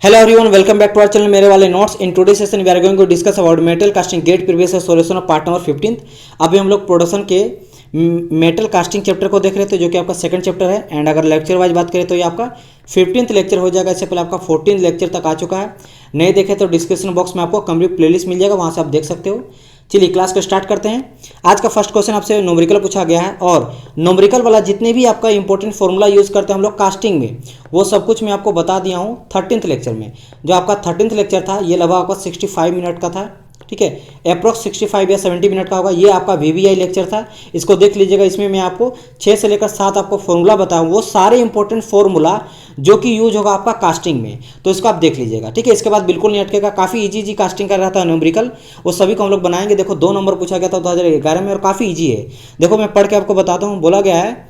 Hello everyone, welcome back to our channel मेरे वाले notes. In today session we are going to discuss about metal casting GATE previous solution of part number 15। अभी हम लोग production के metal casting chapter को देख रहे थे जो कि आपका सेकंड चैप्टर है। एंड अगर लेक्चर वाइज बात करें तो ये आपका 15th लेक्चर हो जाएगा। इससे पहले आपका 14th लेक्चर तक आ चुका है। नहीं देखे तो डिस्क्रिप्शन बॉक्स में आपको कंप्लीट प्लेलिस्ट मिल जाएगा, वहाँ से आप देख सकते हो। चलिए क्लास को स्टार्ट करते हैं। आज का फर्स्ट क्वेश्चन आपसे न्यूमेरिकल पूछा गया है और न्यूमेरिकल वाला जितने भी आपका इंपॉर्टेंट फॉर्मूला यूज़ करते हैं हम लोग कास्टिंग में, वो सब कुछ मैं आपको बता दिया हूँ 13th लेक्चर में। जो आपका 13th लेक्चर था ये लगभग आपका 65 मिनट का था, ठीक है। अप्रॉक्स 65 या 70 मिनट का होगा। ये आपका वीवीआई लेक्चर था, इसको देख लीजिएगा। इसमें मैं आपको 6 से लेकर 7 आपको फॉर्मूला बताऊँ, वो सारे इंपॉर्टेंट फॉर्मूला जो कि यूज होगा आपका कास्टिंग में, तो इसको आप देख लीजिएगा, ठीक है। इसके बाद बिल्कुल नहीं अटकेगा, काफ़ी इजी कास्टिंग कर रहा था न्यूमेरिकल, वो सभी को हम लोग बनाएंगे। देखो 2 नंबर पूछा गया था 2011 में और काफ़ी ईजी है। देखो मैं पढ़ के आपको बताता हूँ। बोला गया है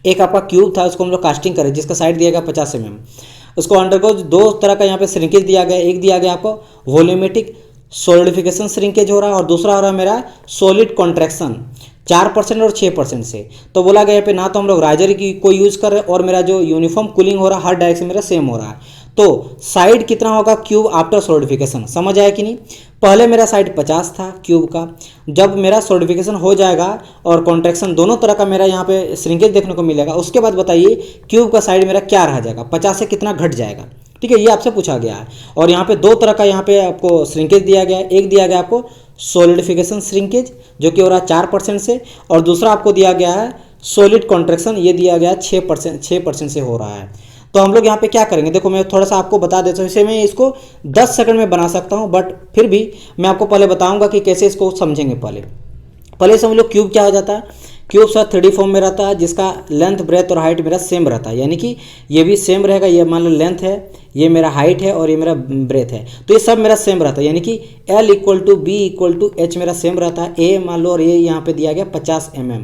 एक आपका क्यूब था, उसको हम लोग कास्टिंग करें, जिसका साइड दिया गया 50 mm। उसको अंडरगो 2 तरह का यहाँ पे श्रिंकेज दिया गया। एक दिया गया आपको वॉल्यूमेट्रिक सॉलिडिफिकेशन श्रिंकेज हो रहा है और दूसरा हो रहा है मेरा सॉलिड कॉन्ट्रैक्शन 4% और 6% से। तो बोला गया यहाँ पे ना तो हम लोग राइजर की कोई यूज़ कर रहे हैं और मेरा जो यूनिफॉर्म कूलिंग हो रहा है हर डायरेक्शन मेरा सेम हो रहा है। तो साइड कितना होगा क्यूब आफ्टर सॉलिडिफिकेशन, समझ आया कि नहीं। पहले मेरा साइड 50 था क्यूब का, जब मेरा सॉलिडिफिकेशन हो जाएगा और कॉन्ट्रैक्शन दोनों तरह का मेरा यहाँ पे श्रिंकेज देखने को मिलेगा, उसके बाद बताइए क्यूब का साइड मेरा क्या रह जाएगा, 50 से कितना घट जाएगा, ठीक है। ये आपसे पूछा गया है। और यहाँ पे 2 तरह का यहाँ पे आपको श्रिंकेज दिया गया है। एक दिया गया आपको सॉलिडिफिकेशन श्रिंकेज जो कि हो रहा है 4% से, और दूसरा आपको दिया गया है सॉलिड कॉन्ट्रैक्शन, ये दिया गया है 6% से हो रहा है। तो हम लोग यहाँ पे क्या करेंगे, देखो मैं थोड़ा सा आपको बता देता हूँ। इसे मैं इसको 10 सेकंड में बना सकता हूँ, बट फिर भी मैं आपको पहले बताऊँगा कि कैसे इसको समझेंगे। पहले समझ लो क्यूब क्या हो जाता है। क्यूब सा 3D फॉर्म में रहता है, जिसका लेंथ ब्रेथ और हाइट मेरा सेम रहता है, यानी कि ये भी सेम रहेगा। ये मान लो लेंथ है, ये मेरा हाइट है और ये मेरा ब्रेथ है, तो ये सब मेरा सेम रहता है, यानी कि L = B = H मेरा सेम रहता है। ए मान लो और ये यहाँ पे दिया गया 50 mm,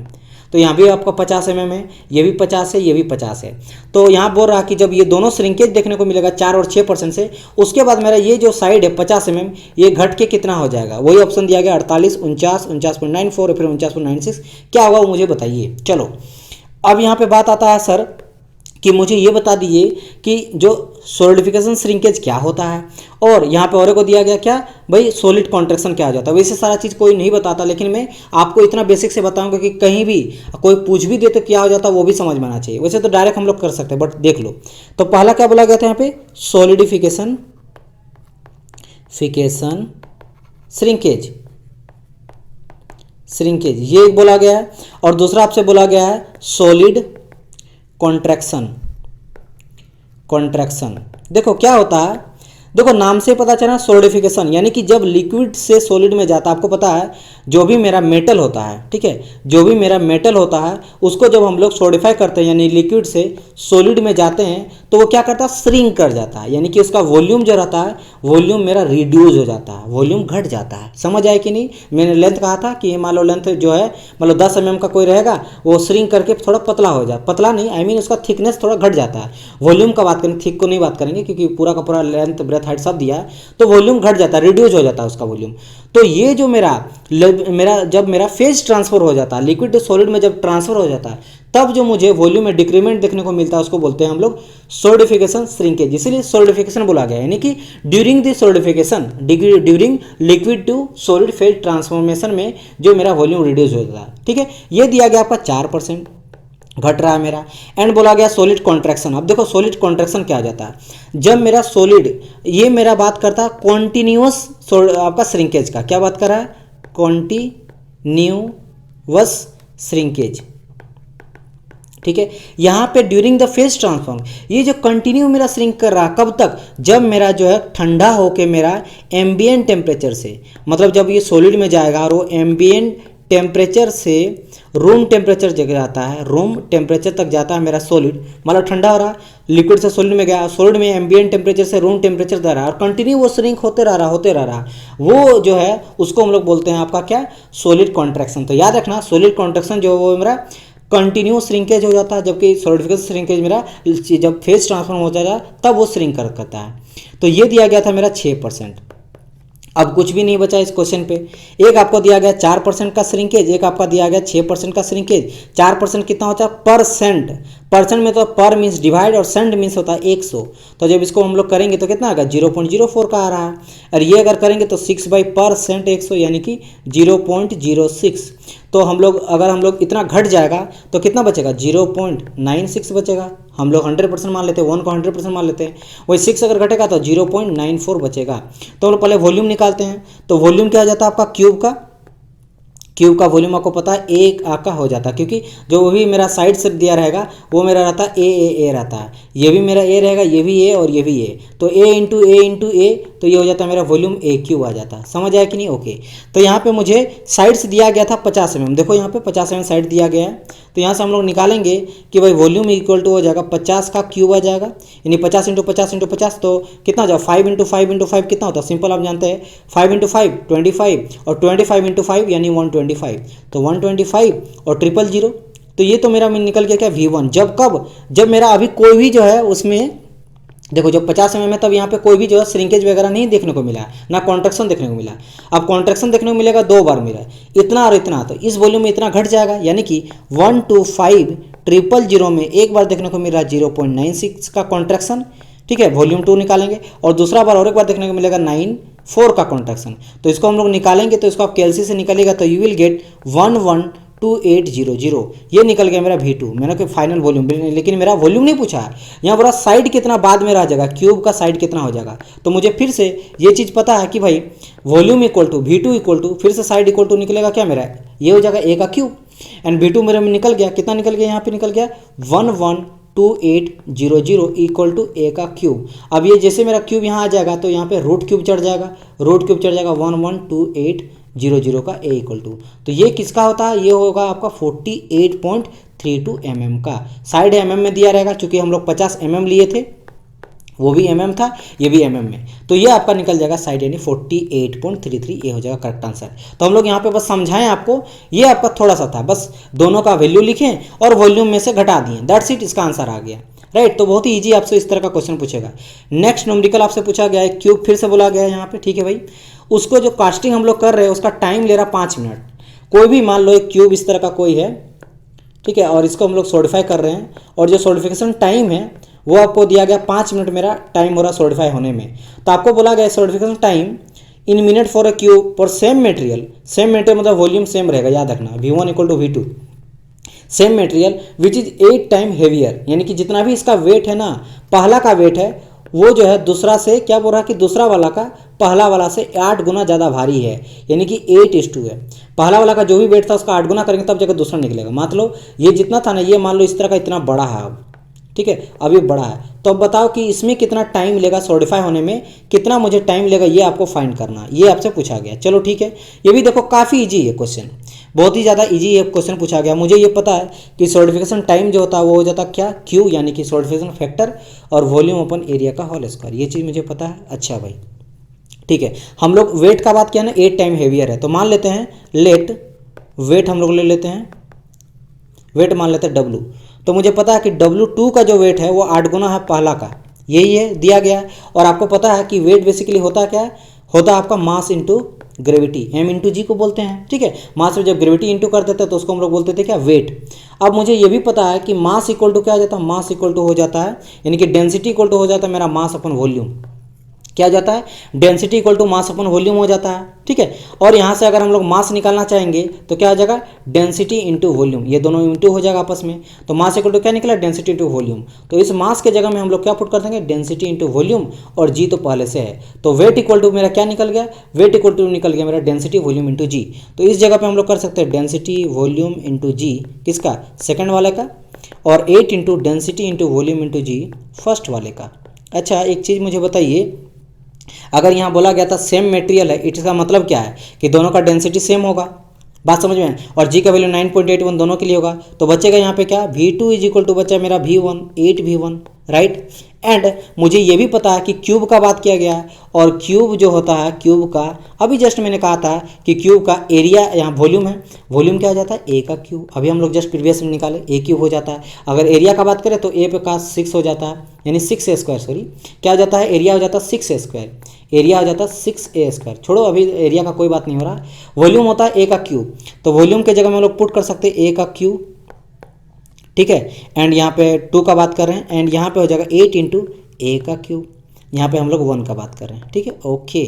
तो यहाँ भी आपका 50 mm है, ये भी 50 है, ये भी 50 है। तो यहाँ बोल रहा कि जब ये दोनों श्रिंकेज देखने को मिलेगा 4 और 6% से, उसके बाद मेरा ये जो साइड है 50 mm, ये घट के कितना हो जाएगा। वही ऑप्शन दिया गया 48, 49, 49.94 फिर 49.96। क्या होगा वो मुझे बताइए। चलो अब यहाँ पे बात आता है सर कि मुझे ये बता दीजिए कि जो सॉलिडिफिकेशन श्रिंकेज क्या होता है, और यहाँ पे और को दिया गया क्या भाई सॉलिड कॉन्ट्रैक्शन क्या हो जाता है। वैसे सारा चीज़ कोई नहीं बताता, लेकिन मैं आपको इतना बेसिक से बताऊंगा कि कहीं भी कोई पूछ भी दे तो क्या हो जाता है वो भी समझ में आना चाहिए। वैसे तो डायरेक्ट हम लोग कर सकते हैं, बट देख लो। तो पहला क्या बोला गया था यहाँ पे सॉलिडिफिकेशन श्रिंकेज ये बोला गया है, और दूसरा आपसे बोला गया है सॉलिड कॉन्ट्रैक्शन। देखो क्या होता है, देखो नाम से पता चला सॉलिडिफिकेशन, यानी कि जब लिक्विड से सॉलिड में जाता है। आपको पता है जो भी मेरा मेटल होता है, ठीक है, जो भी मेरा मेटल होता है उसको जब हम लोग सॉलिडिफाई करते हैं, यानी लिक्विड से सॉलिड में जाते हैं, तो वो क्या करता है श्रिंक कर जाता है, यानी कि उसका वॉल्यूम जो रहता है वॉल्यूम मेरा रिड्यूस हो जाता है, वॉल्यूम घट जाता है। समझ आए कि नहीं। मैंने लेंथ कहा था कि मान लो लेंथ जो है मतलब 10 mm का कोई रहेगा, वो श्रिंक करके थोड़ा पतला हो जाए, पतला नहीं आई मीन उसका थिकनेस थोड़ा घट जाता है। वॉल्यूम का बात करें, थिक को नहीं बात करेंगे क्योंकि पूरा का पूरा लेंथ ब्रेथ हाइट सब दिया है, तो वॉल्यूम घट जाता है, रिड्यूस हो जाता है उसका वॉल्यूम। तो ये जो जब मेरा फेज ट्रांसफर हो जाता है, लिक्विड टू सॉलिड में जब ट्रांसफर हो जाता है, तब जो मुझे वॉल्यूम में डिक्रीमेंट देखने को मिलता है उसको बोलते हैं हम लोग सॉलिडिफिकेशन श्रिंकेज। इसीलिए सॉलिडिफिकेशन बोला गया, यानी कि during the solidification, during liquid to solid phase transformation में जो मेरा वॉल्यूम रिड्यूस हो जाता है, ठीक है। ये दिया गया आपका 4% घट रहा है मेरा। एंड बोला गया सॉलिड कॉन्ट्रैक्शन। अब देखो सॉलिड कॉन्ट्रैक्शन क्या आ जाता है, जब मेरा सॉलिड, ये मेरा बात करता है कॉन्टिन्यूअस आपका श्रिंकेज का। क्या बात कर रहा है, कॉन्टिन्यूअस श्रिंकेज, ठीक है। यहाँ पे ड्यूरिंग द फेज ट्रांसफॉर्म, ये जो कंटिन्यू मेरा श्रिंक कर रहा, कब तक, जब मेरा जो है ठंडा होके मेरा एम्बिएंट टेम्परेचर से, मतलब जब ये सॉलिड में जाएगा और वो एम्बिएंट टेम्परेचर से रूम टेम्परेचर जगह जाता है, रूम टेम्परेचर तक जाता है मेरा सॉलिड, मतलब ठंडा हो रहा, लिक्विड से सॉलिड में गया, सॉलिड में एम्बिएंट टेम्परेचर से रूम टेम्परेचर दे रहा है और कंटिन्यू वो श्रिंक होते रह रहा, वो जो है उसको हम लोग बोलते हैं आपका क्या सॉलिड कॉन्ट्रैक्शन। तो याद रखना सॉलिड कॉन्ट्रैक्शन जो वो मेरा कंटिन्यू श्रिंकेज हो जाता है, जबकि सॉलिडिफिकेशन श्रिंकेज मेरा जब फेज ट्रांसफॉर्म हो जाता है तब वो श्रिंक करता है। तो ये दिया गया था मेरा 6%। अब कुछ भी नहीं बचा इस क्वेश्चन पे। एक आपको दिया गया 4% का श्रिंकेज, एक आपका दिया गया 6% का श्रिंकेज। 4% कितना होता है परसेंट, परसेंट में तो पर मीन्स डिवाइड और सेंट मीन्स होता है 100। तो जब इसको हम लोग करेंगे तो कितना आएगा 0.04 का आ रहा है। और ये अगर करेंगे तो 6/% 100 यानी कि 0.06। तो अगर हम लोग इतना घट जाएगा तो कितना बचेगा 0.96 बचेगा। हम लोग 100% मान लेते हैं, 1 को 100% मान लेते हैं, वही 6 अगर घटेगा तो 0.94 बचेगा। तो हम लोग पहले वॉल्यूम निकालते हैं। तो वॉल्यूम क्या हो जाता है आपका क्यूब का वॉल्यूम आपको पता है 1 का हो जाता है, क्योंकि जो भी मेरा साइड से दिया रहेगा वो मेरा रहता है ए रहता है। ये भी मेरा ए रहेगा, ये भी ए और ये भी ए, तो ए इंटू ए तो ये हो जाता है मेरा वॉल्यूम ए क्यूब आ जाता है। समझ आया कि नहीं? ओके। तो यहाँ पे मुझे साइड से दिया गया था 50 mm, देखो यहाँ पे 50 mm साइड दिया गया है। तो यहाँ से हम लोग निकालेंगे कि भाई वॉल्यूम इक्वल टू हो जाएगा 50 का क्यूब आ जाएगा, यानी 50 × 50 × 50 तो कितना हो जाएगा 5 × 5 × 5 कितना होता है, सिंपल आप जानते हैं 5 × 5 25 और 25 × 5 यानी 125, तो 125 और 000। तो ये तो मेरा निकल गया क्या V1। जब मेरा अभी कोई भी जो है उसमें देखो जब 50 mm है तब यहाँ पे कोई भी जो है श्रिंकेज वगैरह नहीं देखने को मिला, ना कॉन्ट्रैक्शन देखने को मिला। अब कॉन्ट्रैक्शन देखने को मिलेगा 2 बार मेरा, इतना और इतना, तो इस वॉल्यूम में इतना घट जाएगा, यानी कि 125,000 में एक बार देखने को मिल रहा है 0.96 का कॉन्ट्रैक्शन। ठीक है, वॉल्यूम 2 निकालेंगे और दूसरा बार और एक बार देखने को मिलेगा 94 का कॉन्ट्रैक्शन। तो इसको हम लोग निकालेंगे, तो इसको आप कैलसी से निकालेगा तो यू विल गेट 112800। ये निकल गया मेरा V2, मैंने कोई फाइनल वॉल्यूम, लेकिन मेरा वॉल्यूम नहीं पूछा है। यहाँ पूरा साइड कितना बाद में रह जाएगा, क्यूब का साइड कितना हो जाएगा। तो मुझे फिर से ये चीज़ पता है कि भाई volume equal to V2 equal to फिर से साइड इक्वल टू निकलेगा क्या मेरा, ये हो जाएगा ए का क्यूब, एंड V2 मेरे में निकल गया, कितना निकल गया यहाँ पे निकल गया 112800 इक्वल टू ए का क्यूब। अब ये जैसे मेरा क्यूब यहाँ आ जाएगा तो यहाँ पे रूट क्यूब चढ़ जाएगा, 112800 का ए इक्वल टू, तो ये किसका होता है, ये होगा आपका 48.32 mm का। साइड mm में दिया रहेगा, चूंकि हम लोग 50 mm लिए थे, वो भी mm था, ये भी mm में, तो ये आपका निकल जाएगा साइड यानी 48.33, ये हो जाएगा करेक्ट आंसर। तो हम लोग यहाँ पे बस समझाएं आपको, ये आपका थोड़ा सा था, बस दोनों का वैल्यू लिखें और वॉल्यूम में से घटा दिए, दैट्स इट, इसका आंसर आ गया। राइट, तो बहुत ही ईजी आपसे इस तरह का क्वेश्चन पूछेगा। नेक्स्ट न्यूमेरिकल आपसे पूछा गया है, क्यूब फिर से बोला गया है यहाँ पे। ठीक है भाई, उसको जो कास्टिंग हम लोग कर रहे हैं उसका टाइम ले रहा 5 मिनट। कोई भी मान लो एक क्यूब इस तरह का कोई है, ठीक है, और इसको हम लोग सॉलिडिफाई कर रहे हैं, और जो सॉलिडिफिकेशन टाइम है वो आपको दिया गया 5 मिनट मेरा टाइम हो रहा सॉलिडिफाई होने में। तो आपको बोला गया solidification time in minute for a cube for same material मतलब वॉल्यूम सेम रहेगा, याद रखना V1 equal to V2, same material which is 8 time heavier, यानी कि जितना भी इसका वेट है ना, पहला का वेट है वो जो है दूसरा से क्या बोल रहा है कि दूसरा वाला का पहला वाला से 8 गुना ज़्यादा भारी है, यानी कि 8:2 है। पहला वाला का जो भी वेट था उसका 8 गुना करेंगे तब जगह दूसरा निकलेगा। मतलब ये जितना था ना, ये मान लो इस तरह का इतना बड़ा है अब, ठीक है, अब ये बड़ा है, तो अब बताओ कि इसमें कितना टाइम लेगा सॉलिडिफाई होने में, कितना मुझे टाइम लेगा, ये आपको फाइंड करना है, ये आपसे पूछा गया। चलो ठीक है, ये भी देखो काफ़ी ईजी है क्वेश्चन, बहुत ही ज़्यादा इजी ये क्वेश्चन पूछा गया। मुझे ये पता है कि सॉलिडिफिकेशन टाइम जो होता है वो हो जाता क्या, क्यू यानी कि सॉलिडिफिकेशन फैक्टर और वॉल्यूम अपन एरिया का होल स्क्वायर, ये चीज़ मुझे पता है। अच्छा भाई ठीक है, हम लोग वेट का बात किया ना, 8 टाइम हेवियर है, तो मान लेते हैं लेट वेट हम लोग ले लेते हैं, वेट मान लेते हैं W। तो मुझे पता है कि W2 का जो वेट है वो 8 गुना है पहला का, यही है दिया गया है। और आपको पता है कि वेट बेसिकली होता क्या है, होता है आपका mass into gravity, m into G को बोलते हैं। ठीक है, मास में जब ग्रेविटी इंटू कर देते हैं तो उसको हम लोग बोलते थे क्या, वेट। अब मुझे ये भी पता है कि मास इक्वल टू क्या आ जाता है, मास इक्वल टू हो जाता है, यानी कि डेंसिटी इक्वल टू हो जाता है मेरा मास अपन वॉल्यूम, क्या जाता है, density equal to mass upon volume हो जाता है। ठीक है, और यहाँ से अगर हम लोग मास निकालना चाहेंगे तो क्या हो जाएगा, डेंसिटी इंटू वॉल्यूम, ये दोनों इंटू हो जाएगा आपस में, तो मास इक्वल टू क्या निकला, डेंसिटी इंटू वॉल्यूम। तो इस मास के जगह में हम लोग क्या पुट कर देंगे, डेंसिटी इंटू वॉल्यूम, और जी तो पहले से है, तो वेट इक्वल टू मेरा क्या निकल गया, वेट इक्वल टू निकल गया मेरा डेंसिटी वॉल्यूम इंटू जी। तो इस जगह पर हम लोग कर सकते हैं डेंसिटी वॉल्यूम इंटू जी, किसका, सेकेंड वाले का, और 8 into density into volume into G first वाले का। अच्छा एक चीज़ मुझे बताइए, अगर यहाँ बोला गया था सेम मटेरियल है, इसका मतलब क्या है कि दोनों का डेंसिटी सेम होगा, बात समझ में, और जी का वैल्यू 9.81 दोनों के लिए होगा, तो बचेगा यहाँ पे क्या, V2 इज इक्वल टू बचा मेरा V1 8V1, राइट। एंड मुझे ये भी पता है कि क्यूब का बात किया गया है, और क्यूब जो होता है, क्यूब का अभी जस्ट मैंने कहा था कि क्यूब का एरिया यहाँ वॉल्यूम है, वॉल्यूम क्या हो जाता है, ए का क्यूब, अभी हम लोग जस्ट प्रीवियस में निकाले, ए क्यूब हो जाता है। अगर एरिया का बात करें तो ए पे का 6 हो जाता है, यानी 6 स्क्वायर, सॉरी क्या हो जाता है, एरिया हो जाता है 6 स्क्वायर, एरिया आ जाता है 6a²। छोड़ो अभी एरिया का कोई बात नहीं हो रहा। वॉल्यूम होता है ए का क्यूब, तो वॉल्यूम के जगह में हम लोग पुट कर सकते हैं ए का क्यूब, ठीक है। एंड यहाँ पे 2 का बात कर रहे हैं, एंड यहाँ पे हो जाएगा 8 इंटू ए का क्यूब, यहाँ पे हम लोग 1 का बात कर रहे हैं, ठीक है, ओके।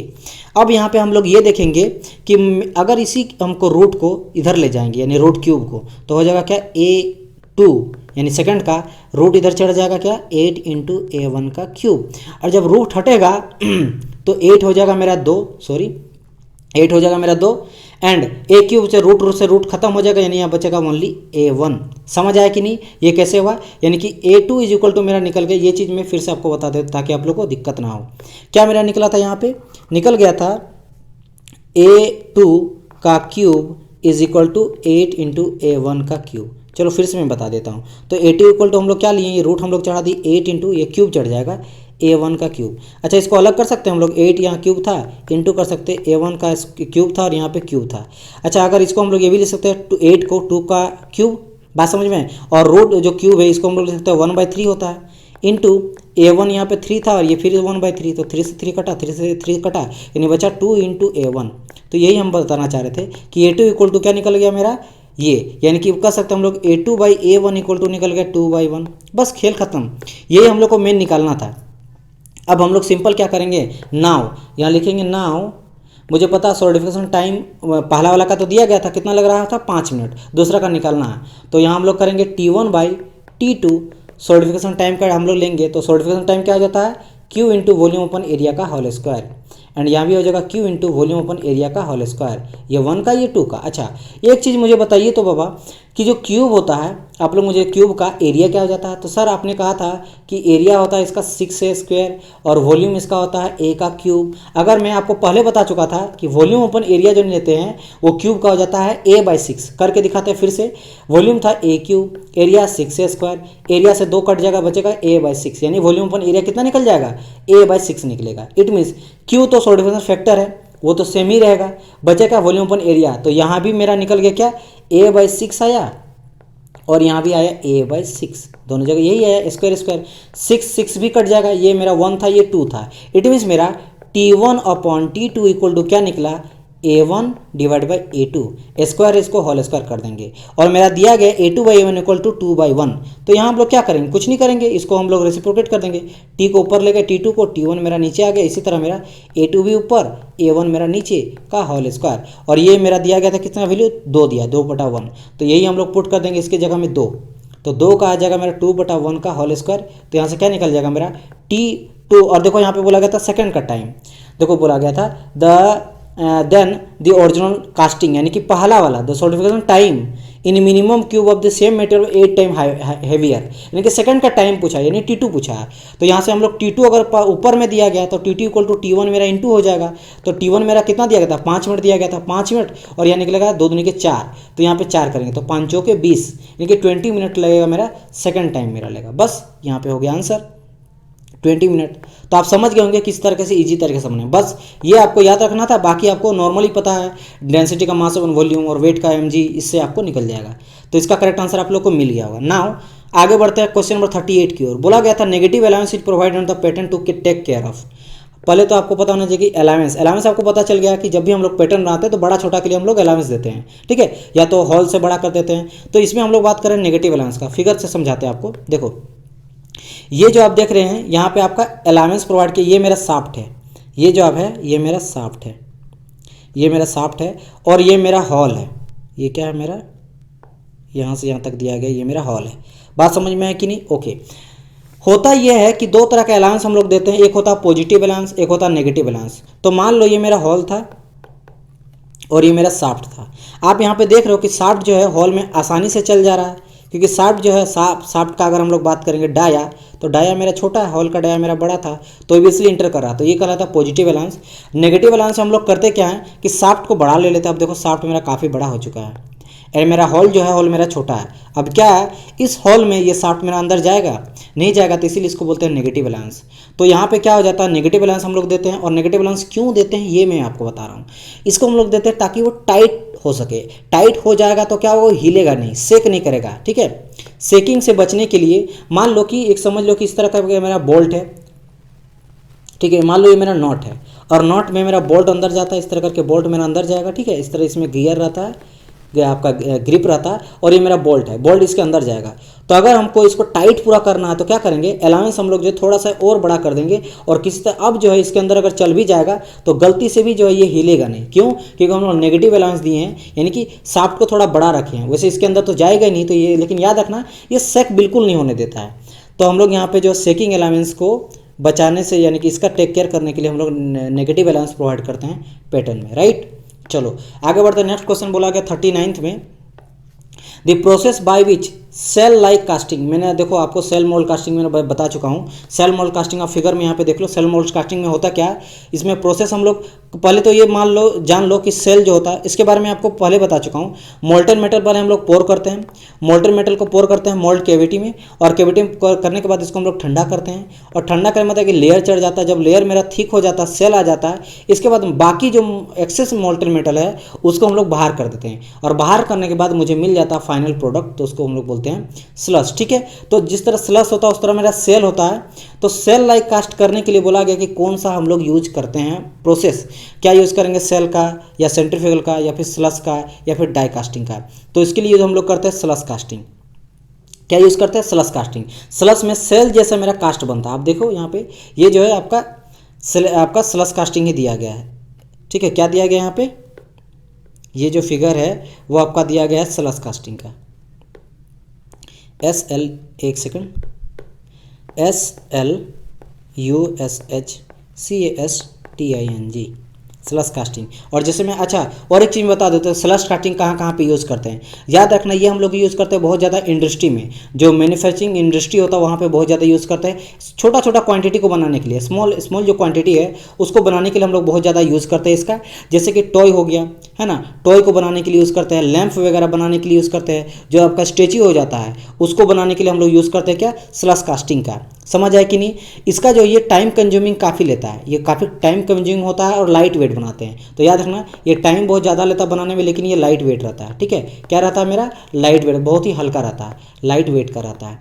अब यहाँ पे हम लोग ये देखेंगे कि अगर इसी हमको रूट को इधर ले जाएंगे यानी रूट क्यूब को, तो हो जाएगा क्या A2 यानी सेकंड का रूट इधर चढ़ जाएगा क्या 8 इंटू A1 का क्यूब। और जब रूट हटेगा तो 8 हो जाएगा मेरा 2, सॉरी 8 हो जाएगा मेरा 2, एंड ए क्यूब से रूट खत्म हो जाएगा, यानी यहाँ बचेगा ओनली A1। समझ आया कि नहीं ये कैसे हुआ, यानी कि A2 इज इक्वल टू मेरा निकल गया। ये चीज़ मैं फिर से आपको बता देता ताकि आप लोग को दिक्कत ना हो। क्या मेरा निकला था, यहाँ पे निकल गया था A2 का cube is equal to 8 into A1 का क्यूब। चलो फिर से मैं बता देता हूँ। तो A2 इक्वल टू हम लोग क्या लिए, ये रूट हम लोग चढ़ा दिए 8 इंटू ये क्यूब चढ़ जाएगा A1 का क्यूब। अच्छा इसको अलग कर सकते हैं हम लोग, 8 यहाँ क्यूब था इंटू कर सकते हैं A1 का क्यूब था और यहाँ पे क्यूब था। अच्छा अगर इसको हम लोग ये भी ले सकते हैं 8 को 2 का क्यूब, बात समझ में, और रूट जो क्यूब है इसको हम लोग ले सकते हैं 1/3 होता है, इंटू A1 यहाँ पे 3 था और ये फिर 1/3, तो 3 से 3 कटा, 3 से 3 कटा, यानी बचा 2 इंटू A1। तो यही हम बताना चाह रहे थे कि A2 इक्वल टू क्या निकल गया मेरा ये, यानी कि कह सकते हैं हम लोग A2/A1 इक्वल टू निकल गया 2/1। बस खेल खत्म, यही हम लोग को मेन निकालना था। अब हम लोग सिंपल क्या करेंगे, नाउ यहाँ लिखेंगे नाउ, मुझे पता सॉलिडिफिकेशन टाइम पहला वाला का तो दिया गया था, कितना लग रहा था 5 मिनट, दूसरा का निकालना है। तो यहाँ हम लोग करेंगे T1/T2 सॉलिडिफिकेशन टाइम का हम लोग लेंगे, तो सॉलिडिफिकेशन टाइम क्या आ जाता है Q इंटू वॉल्यूम अपन एरिया का होल स्क्वायर, एंड यहाँ भी हो जाएगा Q इंटू वॉल्यूम अपन एरिया का होल स्क्वायर, ये 1 का ये 2 का। अच्छा एक चीज़ मुझे बताइए तो बाबा कि जो क्यूब होता है, आप लोग मुझे क्यूब का एरिया क्या हो जाता है, तो सर आपने कहा था कि एरिया होता है इसका 6a² और वॉल्यूम इसका होता है a का क्यूब। अगर मैं आपको पहले बता चुका था कि वॉल्यूम अपन एरिया जो लेते हैं वो क्यूब का हो जाता है a/6, करके दिखाते हैं फिर से। वॉल्यूम था a cube, area 6a², area से 2 कट जाएगा बचेगा a/6, यानी वॉल्यूम अपन एरिया कितना निकल जाएगा a/6 निकलेगा। इट मीन्स क्यू तो सॉलिडिफिकेशन फैक्टर है वो तो सेम ही रहेगा, बचेगा वॉल्यूम अपन एरिया। तो यहाँ भी मेरा निकल गया क्या a/6 आया और यहाँ भी आया a/6, दोनों जगह यही आया स्क्वायर स्क्वायर, 6 भी कट जाएगा, ये मेरा 1 था ये 2 था। इट मीन्स मेरा T1/T2 इक्वल टू क्या निकला A1 divide by A2, square इसको होल स्क्वायर कर देंगे और मेरा दिया गया A2/A1 इक्वल टू 2/1। तो यहाँ हम लोग क्या करेंगे, कुछ नहीं करेंगे, इसको हम लोग रेसिप्रोकेट कर देंगे, T को ऊपर ले गए T2 को, T1 मेरा नीचे आ गया, इसी तरह मेरा A2 भी ऊपर A1 मेरा नीचे का होल स्क्वायर, और ये मेरा दिया गया था कितना वैल्यू 2 दिया 2/1, तो यही हम लोग पुट कर देंगे इसके जगह में 2, तो 2 का आ जाएगा मेरा 2/1 का होल स्क्वायर। तो यहाँ से क्या निकल जाएगा मेरा T2, और देखो यहाँ पे बोला गया था सेकंड का टाइम, देखो बोला गया था देन द ओरिजिनल कास्टिंग, यानी कि पहला वाला the solidification time in minimum cube of the same material 8 time heavier, यानी कि सेकंड का टाइम पूछा यानी T2 पूछा है। तो यहाँ से हम लोग T2 अगर ऊपर में दिया गया तो T2 इक्वल टू T1 मेरा इंटू हो जाएगा। तो T1 मेरा कितना दिया गया था 5 मिनट दिया गया था, 5 मिनट, और यहाँ निकलेगा 2 दूनी के 4, तो यहाँ पे 4 करेंगे तो 5 चौके 20, यानी कि 20 मिनट लगेगा मेरा सेकंड टाइम मेरा लगेगा। बस यहाँ पे हो गया आंसर 20 मिनट। तो आप समझ गए होंगे किस तरीके से इजी तरीके से समझें, बस ये आपको याद रखना था, बाकी आपको नॉर्मली पता है डेंसिटी का मास अपन वॉल्यूम और वेट का mg, इससे आपको निकल जाएगा। तो इसका करेक्ट आंसर आप लोग को मिल गया होगा। नाउ आगे बढ़ते हैं क्वेश्चन नंबर 38 की ओर। बोला गया था negative allowance is provided the pattern to take care of. पहले तो आपको पता होना चाहिए कि अलाउंस आपको पता चल गया कि जब भी हम लोग पैटर्न बनाते हैं तो बड़ा छोटा के लिए हम लोग अलाउंस देते हैं, ठीक है, या तो हॉल से बड़ा कर देते हैं। तो इसमें हम लोग बात करें नेगेटिव अलाउंस का, फिगर से समझाते हैं आपको। देखो ये जो आप देख रहे हैं यहाँ पे आपका अलाउंस प्रोवाइड किया, ये मेरा शाफ्ट है, ये जो आप है ये मेरा शाफ्ट है, ये मेरा शाफ्ट है, और ये मेरा हॉल है, ये क्या है मेरा यहाँ से यहाँ तक दिया गया, ये मेरा हॉल है। बात समझ में है कि नहीं? ओके। होता यह है कि दो तरह का अलाउंस हम लोग देते हैं, एक होता है पॉजिटिव अलाउंस, एक होता है नेगेटिव अलाउंस। तो मान लो ये मेरा हॉल था और ये मेरा शाफ्ट था। आप यहाँ पे देख रहे हो कि शाफ्ट जो है हॉल में आसानी से चल जा रहा है, क्योंकि शाफ्ट जो है शाफ्ट का अगर हम लोग बात करेंगे डाया, तो डाया मेरा छोटा है, हॉल का डाया मेरा बड़ा था, तो ये इसलिए इंटर कर रहा, तो ये कहलाता है पॉजिटिव अलाउंस। नेगेटिव अलाउंस हम लोग करते क्या है कि शाफ्ट को बड़ा ले लेते हैं। अब देखो शाफ्ट मेरा काफ़ी बड़ा हो चुका है और मेरा हॉल जो है हॉल मेरा छोटा है। अब क्या है, इस हॉल में ये शाफ्ट मेरा अंदर जाएगा नहीं जाएगा, तो इसीलिए इसको बोलते हैं नेगेटिव अलाउंस। तो यहाँ पे क्या हो जाता है, नेगेटिव अलाउंस हम लोग देते हैं। और नेगेटिव अलाउंस क्यों देते हैं ये मैं आपको बता रहा हूँ। इसको हम लोग देते हैं ताकि वो टाइट हो सके। टाइट हो जाएगा तो क्या वो हिलेगा नहीं, सेक नहीं करेगा, ठीक है। सेकिंग से बचने के लिए मान लो कि एक समझ लो कि इस तरह का मेरा बोल्ट है, ठीक है। मान लो ये मेरा नॉट है और नॉट में मेरा बोल्ट अंदर जाता है, इस तरह करके बोल्ट मेरा अंदर जाएगा, ठीक है। इस तरह इसमें गियर रहता है, आपका ग्रिप रहता है और ये मेरा बोल्ट है, बोल्ट इसके अंदर जाएगा। तो अगर हमको इसको टाइट पूरा करना है तो क्या करेंगे, अलाउंस हम लोग जो थोड़ा सा और बड़ा कर देंगे और किसी तरह अब जो है इसके अंदर अगर चल भी जाएगा तो गलती से भी जो है ये हिलेगा नहीं। क्यों? क्योंकि हम लोग नेगेटिव अलाउंस दिए हैं, यानी कि शाफ्ट को थोड़ा बड़ा रखे हैं। वैसे इसके अंदर तो जाएगा ही नहीं, तो ये, लेकिन याद रखना ये सेक बिल्कुल नहीं होने देता है। तो हम लोग यहाँ पे जो सेकिंग अलाउंस को बचाने से, यानी कि इसका टेक केयर करने के लिए हम लोग नेगेटिव अलाउंस प्रोवाइड करते हैं पैटर्न में, राइट। चलो आगे बढ़ते हैं। नेक्स्ट क्वेश्चन बोला गया 39th में, the process by which cell like casting. मैंने देखो आपको सेल मोल्ड कास्टिंग में बता चुका हूँ। सेल मोल्ड कास्टिंग आप फिगर में यहाँ पे देख लो। सेल मोल्ड कास्टिंग में होता क्या है, इसमें प्रोसेस हम लोग पहले तो ये मान लो जान लो कि सेल जो होता है, इसके बारे में आपको पहले बता चुका हूँ। मोल्टन मेटल पहले हम लोग पोर करते हैं, मोल्टन मेटल को पोर करते हैं मोल्ड कैविटी में, और कैविटी में करने के बाद इसको हम लोग ठंडा करते हैं, और ठंडा करने मतलब कि लेयर चढ़ जाता है। जब लेयर मेरा थिक हो जाता है, सेल आ जाता है, इसके बाद बाकी जो एक्सेस मोल्टन मेटल है उसको हम लोग बाहर कर देते हैं, और बाहर करने के बाद मुझे मिल जाता है फाइनल प्रोडक्ट, तो उसको हम लोग बोलते हैं स्लश, ठीक है। तो जिस तरह स्लश होता है उस तरह मेरा सेल होता है। तो सेल लाइक कास्ट करने के लिए बोला गया कि कौन सा हम लोग यूज करते हैं प्रोसेस, क्या यूज करेंगे, सेल का या सेंट्रीफ्यूगल का या फिर स्लश का या फिर डाई कास्टिंग का। तो इसके लिए हम लोग करते हैं स्लश कास्टिंग। क्या यूज करते हैं, स्लश कास्टिंग। स्लश में सेल जैसा मेरा कास्ट बनता है। आप देखो यहाँ पे ये जो है आपका स्लश कास्टिंग ही दिया गया है, ठीक है। क्या दिया गया यहाँ पे, ये जो फिगर है वो आपका दिया गया है स्लश कास्टिंग का। SL, एक सेकंड, SLUSHCASTING, स्लश कास्टिंग। और जैसे मैं, अच्छा और एक चीज़ में बता देता हूँ, स्लश कास्टिंग कहाँ कहाँ पे यूज़ करते हैं। याद रखना ये हम लोग यूज़ करते हैं बहुत ज़्यादा इंडस्ट्री में, जो मैन्युफैक्चरिंग इंडस्ट्री होता है वहाँ पे बहुत ज़्यादा यूज़ करते हैं। छोटा छोटा क्वांटिटी को बनाने के लिए, स्मॉल जो क्वांटिटी है उसको बनाने के लिए हम लोग बहुत ज़्यादा यूज़ करते हैं इसका। जैसे कि टॉय हो गया है ना, टॉय को बनाने के लिए यूज़ करते हैं, लैंप वगैरह बनाने के लिए यूज़ करते हैं, जो आपका स्टेच्यू हो जाता है उसको बनाने के लिए हम लोग यूज़ करते हैं क्या, स्लश कास्टिंग का। समझ आए कि नहीं। इसका जो ये टाइम कंज्यूमिंग काफ़ी लेता है, ये काफ़ी टाइम कंज्यूमिंग होता है और लाइट वेट बनाते हैं। तो याद रखना ये टाइम बहुत ज़्यादा लेता है बनाने में, लेकिन ये लाइट वेट रहता है, ठीक है। क्या रहता है मेरा, लाइट वेट, बहुत ही हल्का रहता है, लाइट वेट का रहता है,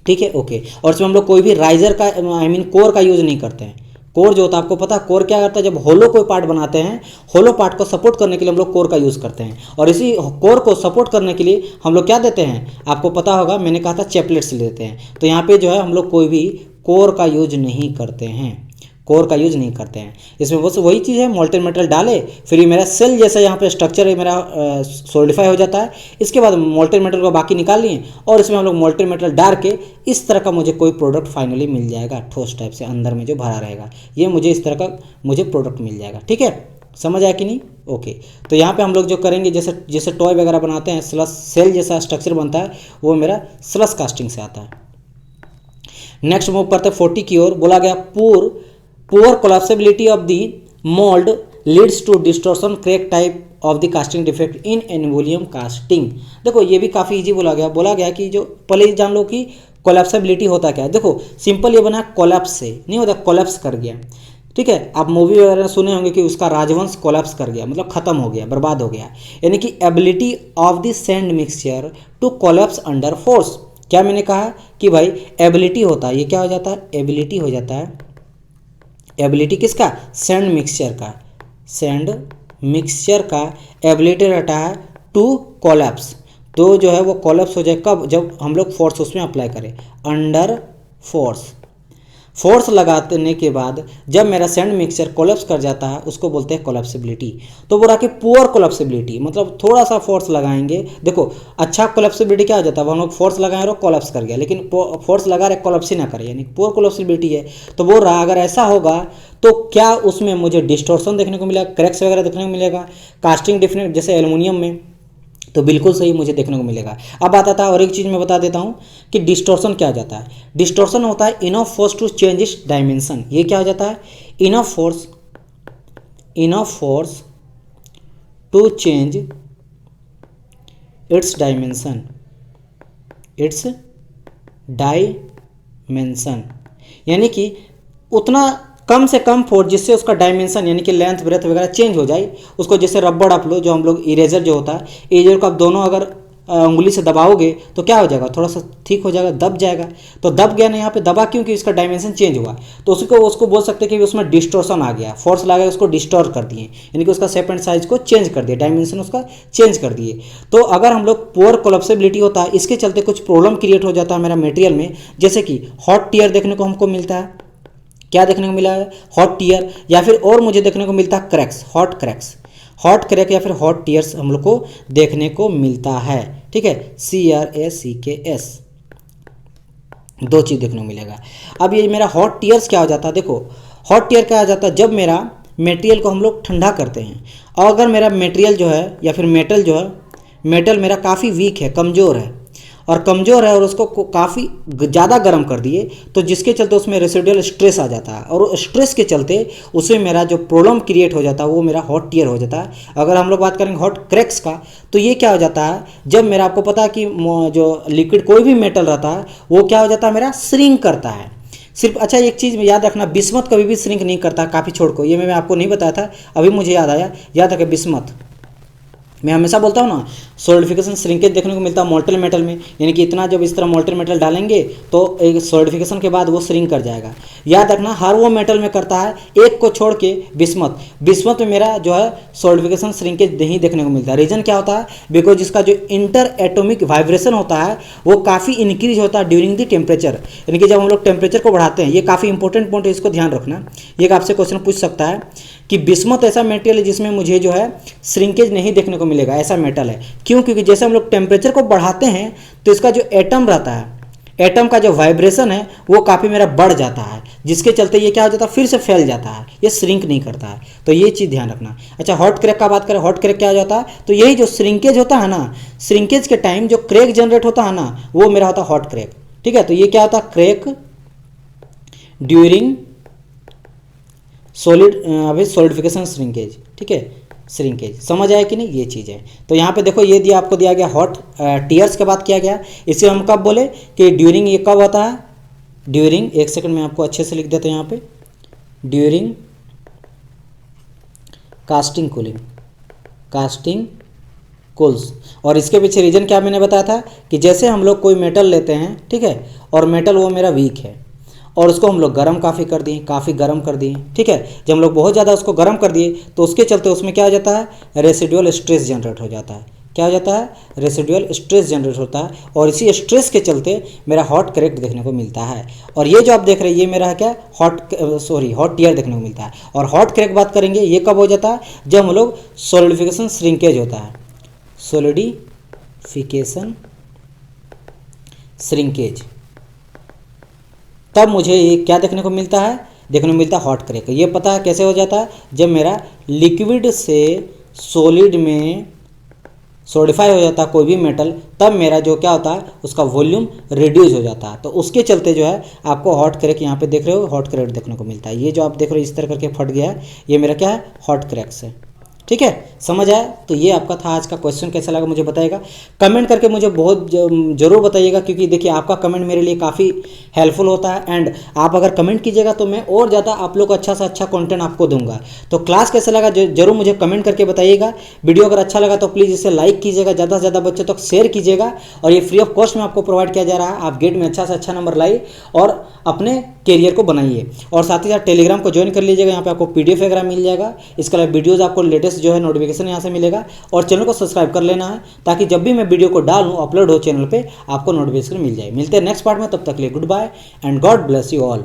ठीक है, ओके। और इसमें हम लोग कोई भी राइजर का, आई मीन कोर का यूज़ नहीं करते हैं। कोर जो होता है आपको पता है कोर क्या करता है, जब होलो कोई पार्ट बनाते हैं, होलो पार्ट को सपोर्ट करने के लिए हम लोग कोर का यूज़ करते हैं, और इसी कोर को सपोर्ट करने के लिए हम लोग क्या देते हैं, आपको पता होगा मैंने कहा था चैपलेट्स लेते हैं। तो यहाँ पे जो है हम लोग कोई भी कोर का यूज नहीं करते हैं, कोर का यूज नहीं करते हैं। इसमें बस वही चीज़ है, मोल्टेन मेटल डाले, फिर ये मेरा सेल जैसा यहाँ पे स्ट्रक्चर है मेरा सोलिडिफाई हो जाता है। इसके बाद मोल्टेन मेटल को बाकी निकाल लिए और इसमें हम लोग मोल्टेन मेटल डाल के इस तरह का मुझे कोई प्रोडक्ट फाइनली मिल जाएगा, ठोस टाइप से अंदर में जो भरा रहेगा, ये मुझे इस तरह का मुझे प्रोडक्ट मिल जाएगा, ठीक है। समझ आया कि नहीं, ओके। तो यहाँ पे हम लोग जो करेंगे, जैसे टॉय वगैरह बनाते हैं, स्लश सेल जैसा स्ट्रक्चर बनता है, वो मेरा स्लश कास्टिंग से आता है। नेक्स्ट मूव करते हैं 40 की ओर। बोला गया poor collapsibility of the mould leads to distortion crack type of the casting defect in aluminium casting. देखो ये भी काफ़ी इजी बोला गया कि जो पहले जान लो कि कोलैप्सिबिलिटी होता क्या है। देखो सिंपल ये बना कोलैप्स से नहीं होता, कोलैप्स कर गया, ठीक है। आप मूवी वगैरह सुने होंगे कि उसका राजवंश कोलैप्स कर गया, मतलब खत्म हो गया, बर्बाद हो गया। यानी कि ability of the sand mixture to collapse under force. क्या मैंने कहा कि भाई एबिलिटी होता है, ये क्या हो जाता है, एबिलिटी हो जाता है। एबिलिटी किसका, सैंड मिक्सचर का, सैंड मिक्सचर का एबिलिटी रहता है टू कोलैप्स। तो जो है वो कोलैप्स हो जाए कब, जब हम लोग फोर्स उसमें अप्लाई करें, अंडर फोर्स लगाने के बाद जब मेरा सैंड मिक्सचर कोलैप्स कर जाता है उसको बोलते हैं कोलैप्सिबिलिटी। तो बोला कि पुअर कोलैप्सिबिलिटी मतलब थोड़ा सा फोर्स लगाएंगे। देखो अच्छा कोलैप्सिबिलिटी क्या हो जाता है, हम लोग फोर्स लगाए और कोलैप्स कर गया, लेकिन फोर्स लगा रहे कोलैप्स ही ना करे, यानी पुअर कोलैप्सिबिलिटी है। तो बोल रहा अगर ऐसा होगा तो क्या उसमें मुझे डिस्टॉर्शन देखने को मिलेगा, क्रैक्स वगैरह देखने को मिलेगा, कास्टिंग डिफरेंट जैसे एल्युमिनियम में, तो बिल्कुल सही मुझे देखने को मिलेगा। अब आता था और एक चीज़ मैं बता देता हूँ कि डिस्टॉर्शन क्या हो जाता है। डिस्टॉर्शन होता है enough force to change its dimension. ये क्या हो जाता है, enough force to change its dimension, यानी कि उतना कम से कम फोर्स जिससे उसका डायमेंशन यानी कि लेंथ ब्रेथ वगैरह चेंज हो जाए। उसको जैसे रबड़ आप लो, जो हम लोग इरेजर जो होता है, इरेजर को आप दोनों अगर उंगली से दबाओगे तो क्या हो जाएगा, थोड़ा सा ठीक हो जाएगा, दब जाएगा। तो दब गया ना, यहाँ पे दबा क्योंकि इसका डायमेंशन चेंज हुआ, तो उसको बोल सकते हैं कि उसमें डिस्टोर्शन आ गया, फोर्स लगा उसको डिस्टोर कर दिए, यानी कि उसका शेप एंड साइज को चेंज कर दिया, डायमेंशन उसका चेंज कर दिए। तो अगर हम लोग पोर कोलैप्सिबिलिटी होता है, इसके चलते कुछ प्रॉब्लम क्रिएट हो जाता है मेरा मटेरियल में, जैसे कि हॉट टीयर देखने को हमको मिलता है। क्या देखने को मिला है, हॉट टीयर, या फिर और मुझे देखने को मिलता है क्रैक्स, हॉट क्रैक या फिर हॉट टीयर्स हम लोग को देखने को मिलता है। ठीक है, CRACKS, दो चीज़ देखने को मिलेगा। अब ये मेरा हॉट टीयर्स क्या हो जाता है, देखो हॉट टीयर क्या हो जाता है, जब मेरा मटेरियल को हम लोग ठंडा करते हैं, और अगर मेरा मटेरियल जो है या फिर मेटल जो है, मेटल मेरा काफ़ी वीक है, कमज़ोर है और उसको काफ़ी ज़्यादा गर्म कर दिए, तो जिसके चलते उसमें रेसिडुअल स्ट्रेस आ जाता है, और स्ट्रेस के चलते उसमें मेरा जो प्रॉब्लम क्रिएट हो जाता है वो मेरा हॉट टीयर हो जाता है। अगर हम लोग बात करेंगे हॉट क्रैक्स का, तो ये क्या हो जाता है, जब मेरा आपको पता है कि जो लिक्विड कोई भी मेटल रहता है वो क्या हो जाता है, मेरा श्रिंक करता है सिर्फ। अच्छा, एक चीज़ में याद रखना, बिस्मथ कभी भी श्रिंक नहीं करता, काफ़ी छोड़ को, ये मैं आपको नहीं बताया था, अभी मुझे याद रखे बिस्मथ, मैं हमेशा बोलता हूँ ना, सॉलिडिफिकेशन श्रिंकेज देखने को मिलता है मोल्टन मेटल में, यानी कि इतना जब इस तरह मोल्टन मेटल डालेंगे तो एक सॉलिडिफिकेशन के बाद वो श्रिंक कर जाएगा। याद रखना, हर वो मेटल में करता है, एक को छोड़ के बिस्मथ में मेरा जो है सॉलिडिफिकेशन श्रिंकेज नहीं देखने को मिलता है। रीज़न क्या होता है, बिकॉज इसका जो इंटर एटॉमिक वाइब्रेशन होता है वो काफ़ी इंक्रीज होता है ड्यूरिंग द टेम्परेचर, यानी कि जब हम लोग टेम्परेचर को बढ़ाते हैं। ये काफ़ी इंपॉर्टेंट पॉइंट है, इसको ध्यान रखना। ये आपसे क्वेश्चन पूछ सकता है कि बिस्मथ ऐसा मेटेरियल है जिसमें मुझे जो है श्रिंकेज नहीं देखने को मिलेगा, ऐसा मेटल है। क्यों? क्योंकि जैसे हम लोग टेम्परेचर को बढ़ाते हैं तो इसका जो एटम रहता है, एटम का जो वाइब्रेशन है वो काफ़ी मेरा बढ़ जाता है, जिसके चलते ये क्या हो जाता है, फिर से फैल जाता है, ये श्रिंक नहीं करता है। तो ये चीज़ ध्यान रखना। अच्छा, हॉट क्रैक का बात करें, हॉट क्रैक क्या हो जाता है, तो यही जो श्रिंकेज होता है ना, श्रिंकेज के टाइम जो क्रैक जनरेट होता है ना, वो मेरा होता है हॉट क्रैक। ठीक है, तो ये क्या होता है, क्रैक ड्यूरिंग सॉलिडिफिकेशन श्रिंकेज। ठीक है, श्रिंकेज समझ आया कि नहीं, ये चीज़ है। तो यहाँ पे देखो, ये दिया आपको दिया गया हॉट टीयर्स के बात किया गया। इसे हम कब बोले कि ड्यूरिंग, ये कब होता है, ड्यूरिंग, एक सेकंड में आपको अच्छे से लिख देते हैं यहाँ पे, ड्यूरिंग कास्टिंग कूल्स। और इसके पीछे रीजन क्या मैंने बताया था कि जैसे हम लोग कोई मेटल लेते हैं, ठीक है, और मेटल वो मेरा वीक है और उसको हम लोग काफ़ी गर्म कर दिए। ठीक है, जब हम लोग बहुत ज़्यादा उसको गर्म कर दिए तो उसके चलते उसमें क्या हो जाता है, रेसिडुअल स्ट्रेस जनरेट हो जाता है। क्या हो जाता है, रेसिडुअल स्ट्रेस जनरेट होता है, और इसी स्ट्रेस के चलते मेरा हॉट क्रैक देखने को मिलता है। और ये जो आप देख रहे हैं, ये मेरा है क्या, हॉट टीयर देखने को मिलता है। और हॉट क्रैक बात करेंगे, ये कब हो जाता है, जब हम लोग सॉलिडिफिकेशन श्रिंकेज होता है, सॉलिडिफिकेशन श्रिंकेज, तब मुझे ये क्या देखने को मिलता है, हॉट क्रैक। ये पता है कैसे हो जाता है, जब मेरा लिक्विड से सॉलिड में सॉलिडिफाई हो जाता है कोई भी मेटल, तब मेरा जो क्या होता है, उसका वॉल्यूम रिड्यूस हो जाता है। तो उसके चलते जो है आपको हॉट क्रैक, यहाँ पे देख रहे हो, हॉट क्रैक देखने को मिलता है। ये जो आप देख रहे हो इस तरह करके फट गया है, ये मेरा क्या है, हॉट क्रैक से। ठीक है, समझ आया। तो ये आपका था आज का क्वेश्चन, कैसा लगा मुझे बताइएगा, कमेंट करके मुझे बहुत ज़रूर बताइएगा, क्योंकि देखिए आपका कमेंट मेरे लिए काफ़ी हेल्पफुल होता है। एंड आप अगर कमेंट कीजिएगा तो मैं और ज़्यादा आप लोग को अच्छा से अच्छा कंटेंट आपको दूंगा। तो क्लास कैसा लगा जरूर मुझे कमेंट करके बताइएगा। वीडियो अगर अच्छा लगा तो प्लीज़ इसे लाइक कीजिएगा, ज़्यादा से ज़्यादा बच्चों तक शेयर कीजिएगा। और ये फ्री ऑफ कॉस्ट में आपको प्रोवाइड किया जा रहा है। आप गेट में अच्छा से अच्छा नंबर लाइए और अपने कैरियर को बनाइए। और साथ ही साथ टेलीग्राम को ज्वाइन कर लीजिएगा, यहाँ पे आपको PDF वगैरह मिल जाएगा। इसके अलावा वीडियोज़ आपको लेटेस्ट जो है नोटिफिकेशन यहाँ से मिलेगा। और चैनल को सब्सक्राइब कर लेना है, ताकि जब भी मैं वीडियो को डालूँ, अपलोड हो चैनल पे, आपको नोटिफिकेशन मिल जाए। मिलते हैं नेक्स्ट पार्ट में, तब तक के लिए good bye and God bless you all.